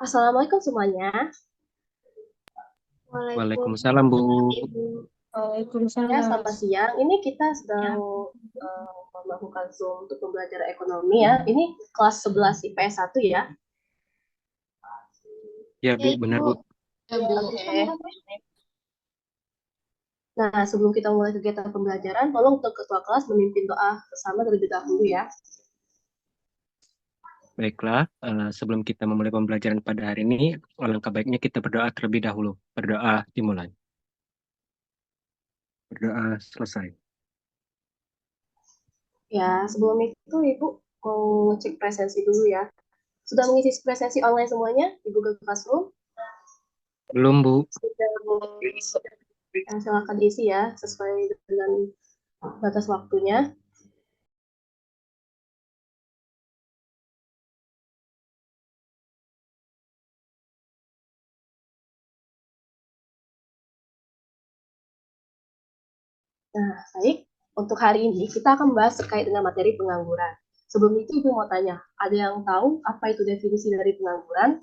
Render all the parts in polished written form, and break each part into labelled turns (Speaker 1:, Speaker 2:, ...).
Speaker 1: Assalamualaikum semuanya.
Speaker 2: Waalaikumsalam, Bu.
Speaker 1: Waalaikumsalam Ibu. Ya,
Speaker 3: Waalaikumsalam.
Speaker 1: selamat siang. Ini kita sedang melakukan Zoom untuk pembelajaran ekonomi ya. Ini kelas 11 IPS 1 ya.
Speaker 2: Ya,
Speaker 3: Ya,
Speaker 2: Bu, benar,
Speaker 3: Ibu.
Speaker 2: Bu.
Speaker 3: Ya, Bu.
Speaker 1: Oke. Nah, sebelum kita mulai kegiatan pembelajaran, tolong untuk ketua kelas memimpin doa bersama terlebih dahulu ya.
Speaker 2: Baiklah, sebelum kita memulai pembelajaran pada hari ini, alangkah baiknya kita berdoa terlebih dahulu. Berdoa dimulai. Berdoa selesai.
Speaker 1: Ya, sebelum itu Ibu mau ngecek presensi dulu ya. Sudah mengisi presensi online semuanya di Google Classroom?
Speaker 2: Belum, Bu.
Speaker 1: Sudah. Silakan isi ya sesuai dengan batas waktunya. Nah, baik. Untuk hari ini kita akan membahas terkait dengan materi pengangguran. Sebelum itu Ibu mau tanya, ada yang tahu apa itu definisi dari pengangguran?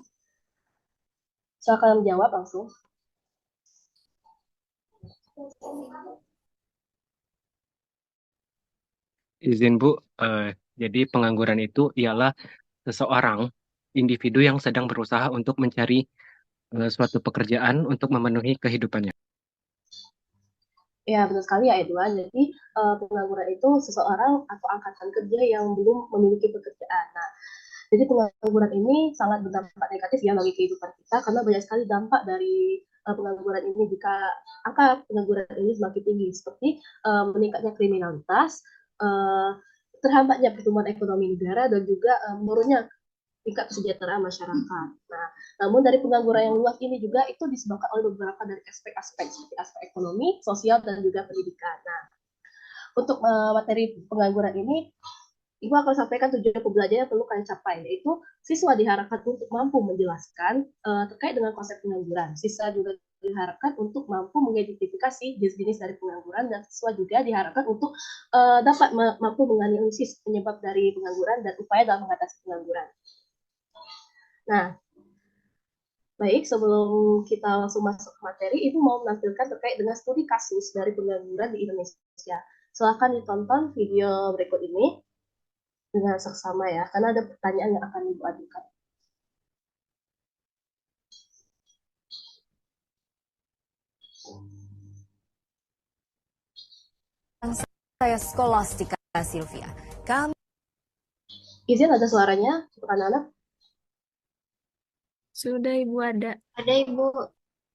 Speaker 1: Silakan menjawab langsung.
Speaker 2: Izin, Bu. Jadi pengangguran itu ialah seseorang, individu yang sedang berusaha untuk mencari suatu pekerjaan untuk memenuhi kehidupannya.
Speaker 1: Ya, benar sekali ya Edwan. Jadi pengangguran itu seseorang atau angkatan kerja yang belum memiliki pekerjaan. Nah, jadi pengangguran ini sangat berdampak negatif ya bagi kehidupan kita karena banyak sekali dampak dari pengangguran ini jika angka pengangguran ini semakin tinggi seperti meningkatnya kriminalitas, uh, terhambatnya pertumbuhan ekonomi negara dan juga menurunnya tingkat kesejahteraan masyarakat. Nah, namun dari pengangguran yang luas ini juga itu disebabkan oleh beberapa dari aspek-aspek seperti aspek ekonomi, sosial dan juga pendidikan. Nah, untuk materi pengangguran ini Ibu akan sampaikan tujuan pembelajaran yang perlu kalian capai, yaitu siswa diharapkan untuk mampu menjelaskan terkait dengan konsep pengangguran. Siswa juga diharapkan untuk mampu mengidentifikasi jenis-jenis dari pengangguran dan siswa juga diharapkan untuk dapat mampu menganalisis penyebab dari pengangguran dan upaya dalam mengatasi pengangguran. Nah, baik, sebelum kita langsung masuk ke materi, Ibu mau menampilkan terkait dengan studi kasus dari pengangguran di Indonesia. Silakan ditonton video berikut ini dengan seksama ya, karena ada pertanyaan yang akan Ibu ajukan.
Speaker 4: Saya Skolastika Silvia. Kami
Speaker 1: Izin ada suaranya untuk anak-anak.
Speaker 3: Sudah, Ibu, ada.
Speaker 1: Ada Ibu.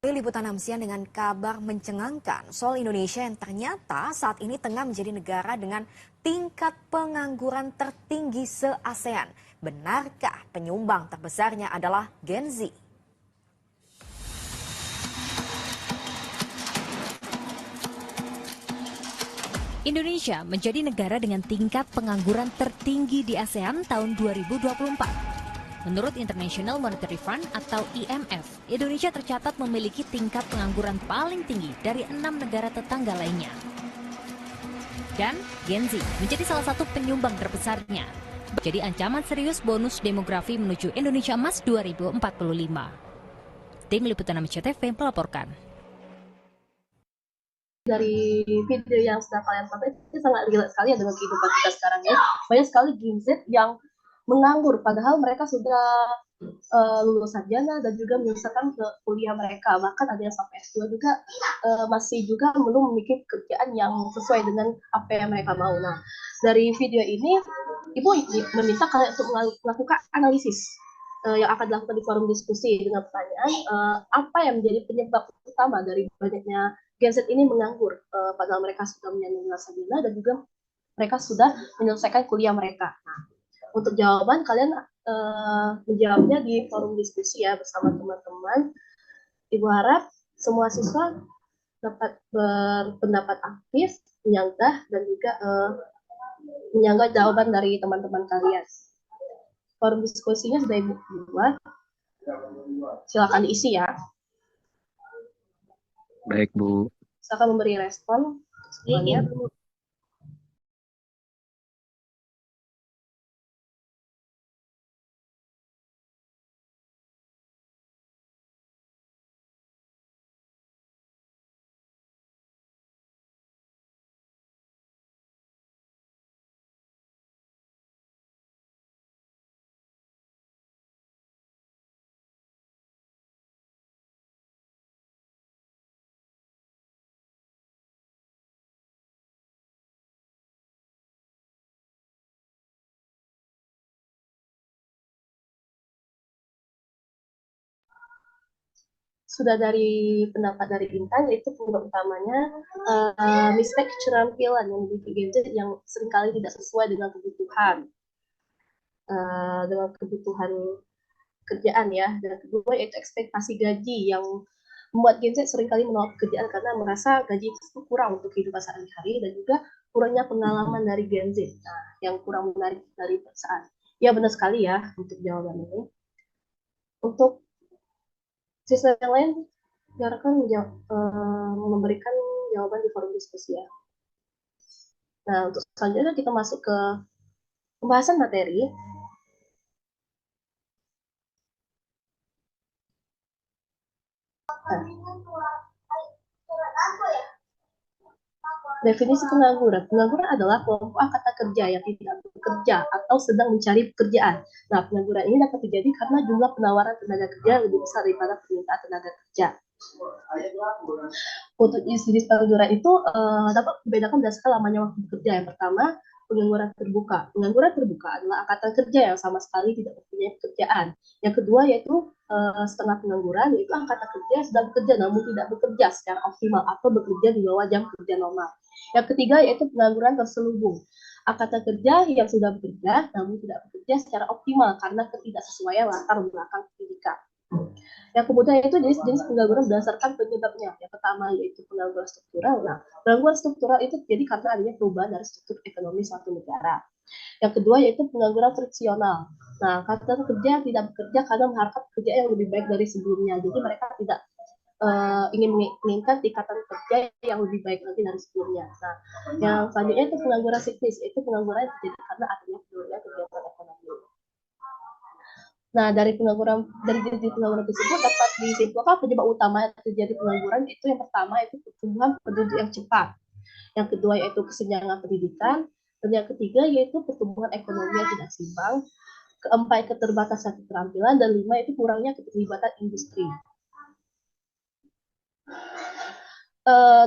Speaker 4: liputan Amsian dengan kabar mencengangkan soal Indonesia yang ternyata saat ini tengah menjadi negara dengan tingkat pengangguran tertinggi se-ASEAN. Benarkah penyumbang terbesarnya adalah Gen Z?
Speaker 5: Indonesia menjadi negara dengan tingkat pengangguran tertinggi di ASEAN tahun 2024. Menurut International Monetary Fund atau IMF, Indonesia tercatat memiliki tingkat pengangguran paling tinggi dari 6 negara tetangga lainnya. Dan Gen Z menjadi salah satu penyumbang terbesarnya. Jadi ancaman serius bonus demografi menuju Indonesia Emas 2045. Tim Liputan MCTV melaporkan.
Speaker 1: Dari video yang sudah kalian tonton itu sangat relate sekali ya dengan kehidupan kita sekarang ya. Banyak sekali Gen Z yang menganggur padahal mereka sudah lulus sarjana dan juga menyelesaikan ke kuliah mereka. Bahkan ada yang sampai S2 juga masih juga belum memiliki pekerjaan yang sesuai dengan apa yang mereka mau. Nah, dari video ini Ibu meminta kalian untuk melakukan analisis yang akan dilakukan di forum diskusi dengan pertanyaan apa yang menjadi penyebab utama dari banyaknya Gen Z ini menganggur padahal mereka sudah menyelesaikan sarjana dan juga mereka sudah menyelesaikan kuliah mereka. Nah, untuk jawaban kalian menjawabnya di forum diskusi ya bersama teman-teman. Ibu harap semua siswa dapat berpendapat aktif, menyanggah dan juga menyanggah jawaban dari teman-teman kalian. Forum diskusinya sudah Ibu buat. Silakan diisi ya.
Speaker 2: Baik, Bu.
Speaker 1: Silakan memberi respon semuanya. sudah dari pendapat dari Intan, itu penyebab utamanya mismatch keterampilan yang dimiliki Gen Z yang seringkali tidak sesuai dengan kebutuhan kerjaan ya. Dan kedua yaitu ekspektasi gaji yang membuat Gen Z seringkali menolak pekerjaan karena merasa gaji itu kurang untuk kehidupan sehari-hari, dan juga kurangnya pengalaman dari Gen Z. Nah, yang kurang menarik dari perusahaan. Ya benar sekali ya untuk jawaban ini. Untuk siswa yang lain, diharapkan memberikan jawaban di forum diskusi ya. Nah, untuk selanjutnya kita masuk ke pembahasan materi. Nah, definisi pengangguran. Pengangguran adalah kelompok angkatan kerja yang tidak bekerja atau sedang mencari pekerjaan. Nah, pengangguran ini dapat terjadi karena jumlah penawaran tenaga kerja lebih besar daripada permintaan tenaga kerja. Untuk jenis pengangguran itu dapat dibedakan berdasarkan lamanya waktu bekerja. Yang pertama, pengangguran terbuka. Pengangguran terbuka adalah angkatan kerja yang sama sekali tidak mempunyai pekerjaan. Yang kedua yaitu setengah pengangguran, yaitu angkatan kerja yang sedang bekerja namun tidak bekerja secara optimal atau bekerja di bawah jam kerja normal. Yang ketiga yaitu pengangguran terselubung. Angkatan kerja yang sudah bekerja namun tidak bekerja secara optimal karena ketidaksesuaian latar belakang pendidikan. Yang kemudian itu jenis-jenis pengangguran berdasarkan penyebabnya. Yang pertama yaitu pengangguran struktural. Nah, pengangguran struktural itu terjadi karena adanya perubahan dari struktur ekonomi suatu negara. Yang kedua yaitu pengangguran friksional. Nah, angkatan kerja tidak bekerja karena mengharapkan kerja yang lebih baik dari sebelumnya. Jadi mereka tidak ingin menginginkan tingkatan kerja yang lebih baik lagi dari sebelumnya. Nah, yang selanjutnya itu pengangguran siklis. Itu pengangguran yang terjadi karena adanya penurunan kegiatan ekonomi. Nah, dari jenis pengangguran tersebut dapat disimpulkan penyebab utama yang terjadi pengangguran itu yang pertama itu pertumbuhan penduduk yang cepat. Yang kedua yaitu kesenjangan pendidikan, dan yang ketiga yaitu pertumbuhan ekonomi yang tidak seimbang, keempat keterbatasan keterampilan, dan lima itu kurangnya keterlibatan industri.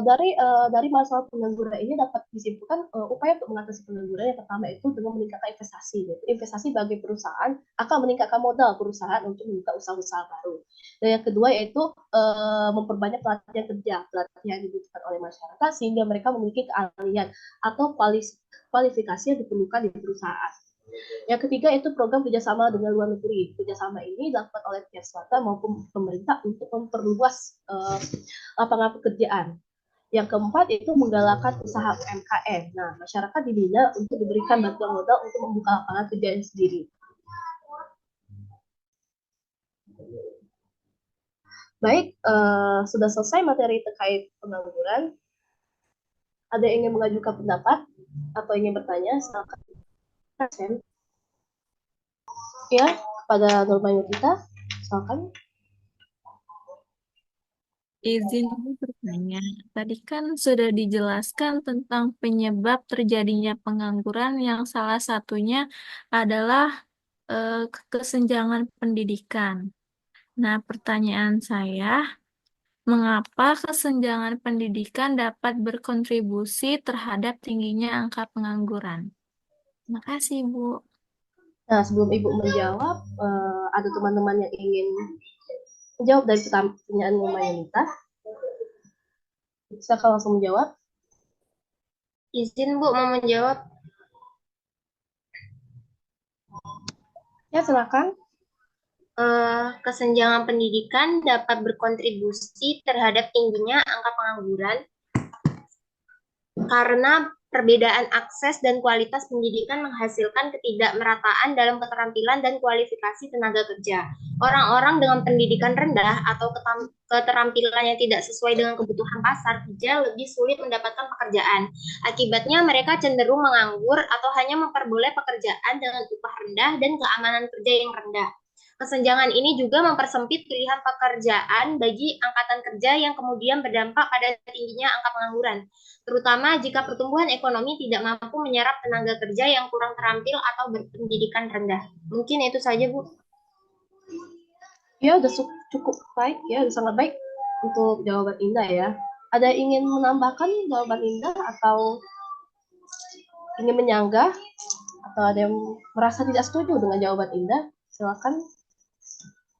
Speaker 1: Dari masalah pengangguran ini dapat disimpulkan upaya untuk mengatasi pengangguran yang pertama itu dengan meningkatkan investasi. Investasi bagi perusahaan akan meningkatkan modal perusahaan untuk membuka usaha-usaha baru. Dan yang kedua yaitu memperbanyak pelatihan kerja, pelatihan yang dibutuhkan oleh masyarakat sehingga mereka memiliki keahlian atau kualifikasi yang diperlukan di perusahaan. Yang ketiga itu program kerjasama dengan luar negeri. Kerjasama ini dilakukan oleh pihak swasta maupun pemerintah untuk memperluas lapangan pekerjaan. Yang keempat itu menggalakkan usaha UMKM. Nah, masyarakat dibina untuk diberikan bantuan modal untuk membuka lapangan kerjaan sendiri. Baik, sudah selesai materi terkait pengangguran. Ada yang ingin mengajukan pendapat atau ingin bertanya? Silakan. Ya, kepada Nurma Yudita, silakan.
Speaker 3: Izin bertanya, tadi kan sudah dijelaskan tentang penyebab terjadinya pengangguran yang salah satunya adalah kesenjangan pendidikan. Nah, pertanyaan saya, mengapa kesenjangan pendidikan dapat berkontribusi terhadap tingginya angka pengangguran? Terima kasih, Bu.
Speaker 1: Nah, sebelum Ibu menjawab, ada teman-teman yang ingin menjawab dari pertanyaan Nurma Yudita. Silakan langsung menjawab.
Speaker 6: Izin Bu mau menjawab.
Speaker 1: Ya, silakan.
Speaker 6: Kesenjangan pendidikan dapat berkontribusi terhadap tingginya angka pengangguran karena perbedaan akses dan kualitas pendidikan menghasilkan ketidakmerataan dalam keterampilan dan kualifikasi tenaga kerja. Orang-orang dengan pendidikan rendah atau keterampilan yang tidak sesuai dengan kebutuhan pasar kerja lebih sulit mendapatkan pekerjaan. Akibatnya mereka cenderung menganggur atau hanya memperoleh pekerjaan dengan upah rendah dan keamanan kerja yang rendah. Kesenjangan ini juga mempersempit pilihan pekerjaan bagi angkatan kerja yang kemudian berdampak pada tingginya angka pengangguran, terutama jika pertumbuhan ekonomi tidak mampu menyerap tenaga kerja yang kurang terampil atau berpendidikan rendah. Mungkin itu saja, Bu.
Speaker 1: Ya, udah cukup baik ya, udah sangat baik untuk jawaban Indah ya. Ada yang ingin menambahkan jawaban Indah atau ingin menyanggah atau ada yang merasa tidak setuju dengan jawaban Indah? Silakan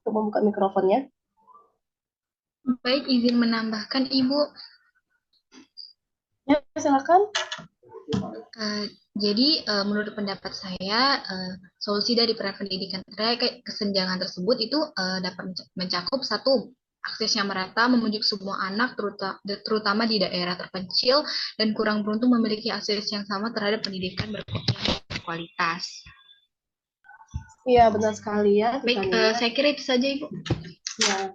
Speaker 1: untuk membuka mikrofonnya.
Speaker 7: Baik, izin menambahkan Ibu.
Speaker 1: Ya, silakan.
Speaker 7: Jadi menurut pendapat saya solusi dari peran pendidikan terkait kesenjangan tersebut itu dapat mencakup satu, akses yang merata memujuk semua anak terutama di daerah terpencil dan kurang beruntung memiliki akses yang sama terhadap pendidikan berkualitas.
Speaker 1: Iya, benar sekali ya,
Speaker 7: Baik,
Speaker 1: Titania.
Speaker 7: saya kira itu saja Ibu.
Speaker 1: Ya,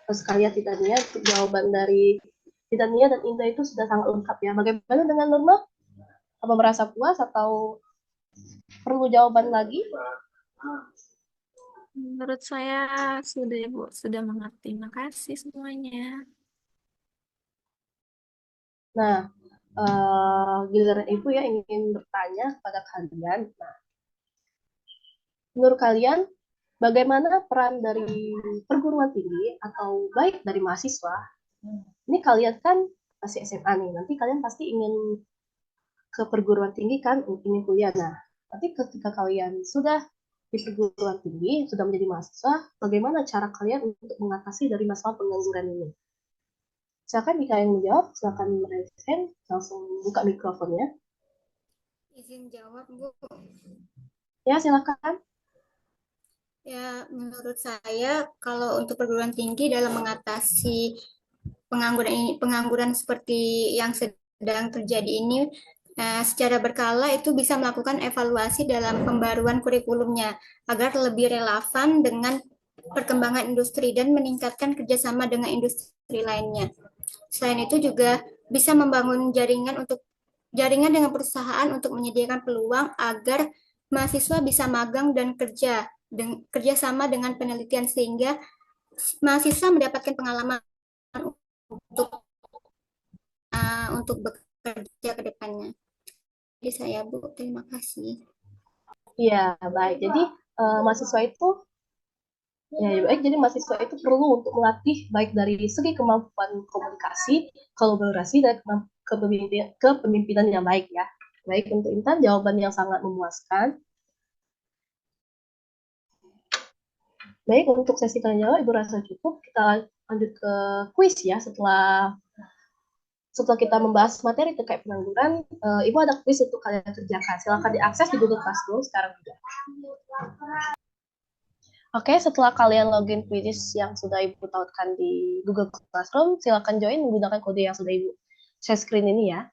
Speaker 1: terus sekalian Titania, jawaban dari Titania dan Indah itu sudah sangat lengkap ya. Bagaimana dengan Nurma? Apa merasa puas atau perlu jawaban lagi?
Speaker 3: Menurut saya sudah, Ibu, sudah mengerti. Makasih semuanya.
Speaker 1: Nah, giliran Ibu ya ingin bertanya pada kalian. Nah, menurut kalian bagaimana peran dari perguruan tinggi atau baik dari mahasiswa? Ini kalian kan masih SMA nih, nanti kalian pasti ingin ke perguruan tinggi kan, ingin kuliah. Nah, tapi ketika kalian sudah di perguruan tinggi, sudah menjadi mahasiswa, bagaimana cara kalian untuk mengatasi dari masalah pengangguran ini? Silakan jika yang menjawab, silakan raise hand, langsung buka mikrofonnya.
Speaker 6: Izin jawab, Bu.
Speaker 1: Ya, silakan.
Speaker 6: Ya, menurut saya kalau untuk perguruan tinggi dalam mengatasi pengangguran seperti yang sedang terjadi ini, secara berkala itu bisa melakukan evaluasi dalam pembaruan kurikulumnya agar lebih relevan dengan perkembangan industri dan meningkatkan kerjasama dengan industri lainnya. Selain itu juga bisa membangun jaringan dengan perusahaan untuk menyediakan peluang agar mahasiswa bisa magang dan kerjasama dengan penelitian sehingga mahasiswa mendapatkan pengalaman untuk bekerja ke depannya. Jadi saya Bu, terima kasih.
Speaker 1: Iya, baik. Jadi mahasiswa itu baik. Jadi mahasiswa itu perlu untuk melatih baik dari segi kemampuan komunikasi, kolaborasi, dan kepemimpinan yang baik ya. Baik, untuk Intan jawaban yang sangat memuaskan. Baik, untuk sesi tanya jawab Ibu rasa cukup. Kita lanjut ke kuis ya. Setelah kita membahas materi terkait pengangguran, Ibu ada kuis untuk kalian kerjakan. Silakan diakses di Google Classroom sekarang juga. Oke, setelah kalian login quiz yang sudah Ibu tautkan di Google Classroom, silakan join menggunakan kode yang sudah Ibu share screen ini ya.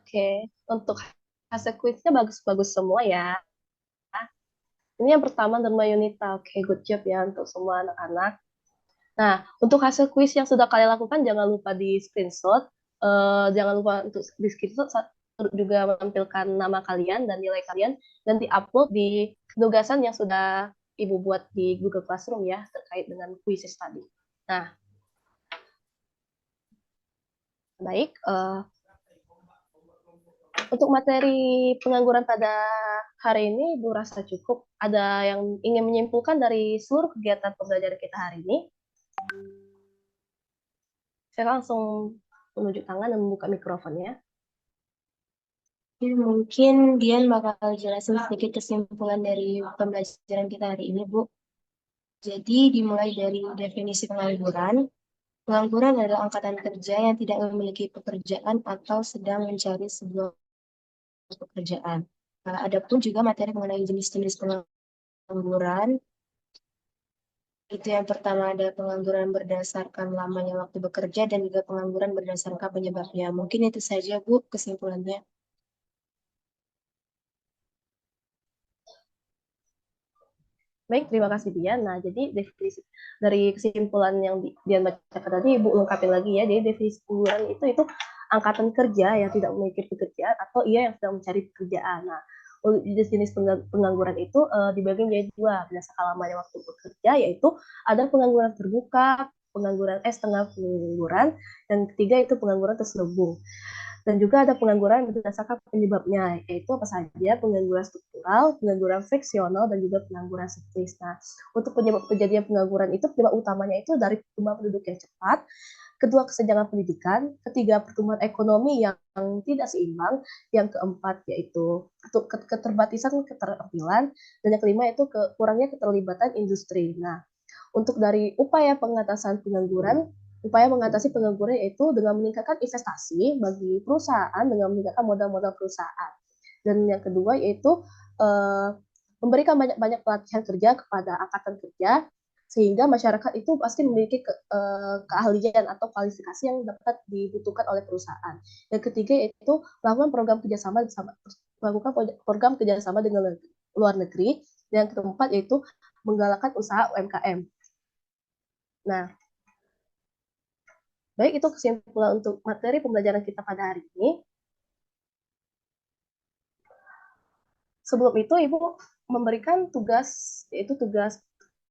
Speaker 1: Oke, untuk hasil kuisnya bagus-bagus semua ya. Ini yang pertama Nurma Yunita. Oke, good job ya untuk semua anak-anak. Nah, untuk hasil kuis yang sudah kalian lakukan, jangan lupa di screenshot. Jangan lupa untuk di screenshot juga menampilkan nama kalian dan nilai kalian dan di-upload di penugasan yang sudah Ibu buat di Google Classroom ya, terkait dengan kuis tadi. Nah, baik. Untuk materi pengangguran pada hari ini, Ibu rasa cukup. Ada yang ingin menyimpulkan dari seluruh kegiatan pembelajaran kita hari ini? Saya langsung menunjuk tangan dan membuka mikrofonnya.
Speaker 8: Mungkin Dian bakal jelasin sedikit kesimpulan dari pembelajaran kita hari ini, Bu. Jadi dimulai dari definisi pengangguran. Pengangguran adalah angkatan kerja yang tidak memiliki pekerjaan atau sedang mencari sebuah pekerjaan. Adapun juga materi mengenai jenis-jenis pengangguran. Itu yang pertama ada pengangguran berdasarkan lamanya waktu bekerja dan juga pengangguran berdasarkan penyebabnya. Mungkin itu saja, Bu, kesimpulannya.
Speaker 1: Baik, terima kasih Dian. Nah, jadi definisi dari kesimpulan yang Dian bacakan tadi, Ibu lengkapin lagi ya. Jadi definisi pengangguran itu angkatan kerja yang tidak memiliki pekerjaan atau ia yang sedang mencari pekerjaan. Nah, jenis pengangguran itu dibagi menjadi dua berdasarkan lamanya waktu bekerja, yaitu ada pengangguran terbuka, pengangguran setengah pengangguran, dan ketiga itu pengangguran terselubung. Dan juga ada pengangguran berdasarkan penyebabnya, yaitu apa saja? Pengangguran struktural, pengangguran friksional, dan juga pengangguran siklis. Nah, untuk penyebab kejadian pengangguran itu, penyebab utamanya itu dari pertumbuhan penduduk yang cepat, kedua kesenjangan pendidikan, ketiga pertumbuhan ekonomi yang tidak seimbang, yang keempat yaitu keterbatasan keterampilan, dan yang kelima itu kurangnya keterlibatan industri. Nah, untuk dari upaya pengatasan pengangguran, upaya mengatasi pengangguran yaitu dengan meningkatkan investasi bagi perusahaan dengan meningkatkan modal-modal perusahaan. Dan yang kedua yaitu memberikan banyak-banyak pelatihan kerja kepada angkatan kerja sehingga masyarakat itu pasti memiliki keahlian atau kualifikasi yang dapat dibutuhkan oleh perusahaan. Yang ketiga yaitu melakukan program kerjasama dengan luar negeri. Dan yang keempat yaitu menggalakkan usaha UMKM. Nah, baik, itu kesimpulan untuk materi pembelajaran kita pada hari ini. Sebelum itu, Ibu memberikan tugas, yaitu tugas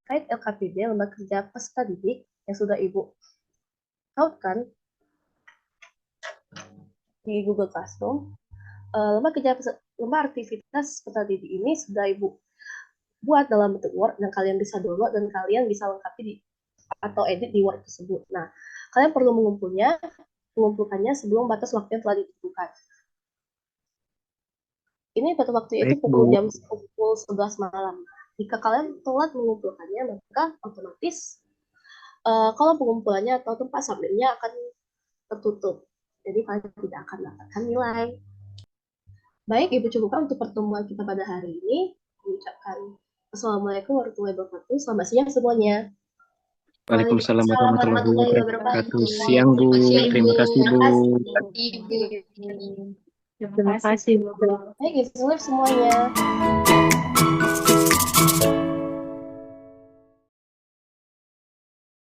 Speaker 1: terkait LKPD, Lembaga Kerja Peserta Didik, yang sudah Ibu tautkan di Google Classroom. Lembaga aktivitas peserta didik ini sudah Ibu buat dalam bentuk Word, dan kalian bisa download, dan kalian bisa lengkapi atau edit di Word tersebut. Nah, kalian perlu mengumpulkannya sebelum batas waktu yang telah ditentukan. Ini batas waktu itu pukul 11 malam. Jika kalian telat mengumpulkannya, maka otomatis kalau pengumpulannya atau tempat submitnya akan tertutup. Jadi kalian tidak akan mendapatkan nilai. Baik, Ibu cukupkan untuk pertemuan kita pada hari ini. Mengucapkan Assalamualaikum warahmatullahi wabarakatuh. Selamat siang semuanya.
Speaker 2: Waalaikumsalam warahmatullahi wabarakatuh. Siang, Bu. Terima kasih, Bu.
Speaker 8: Terima kasih, Bu.
Speaker 1: Baik, semuanya.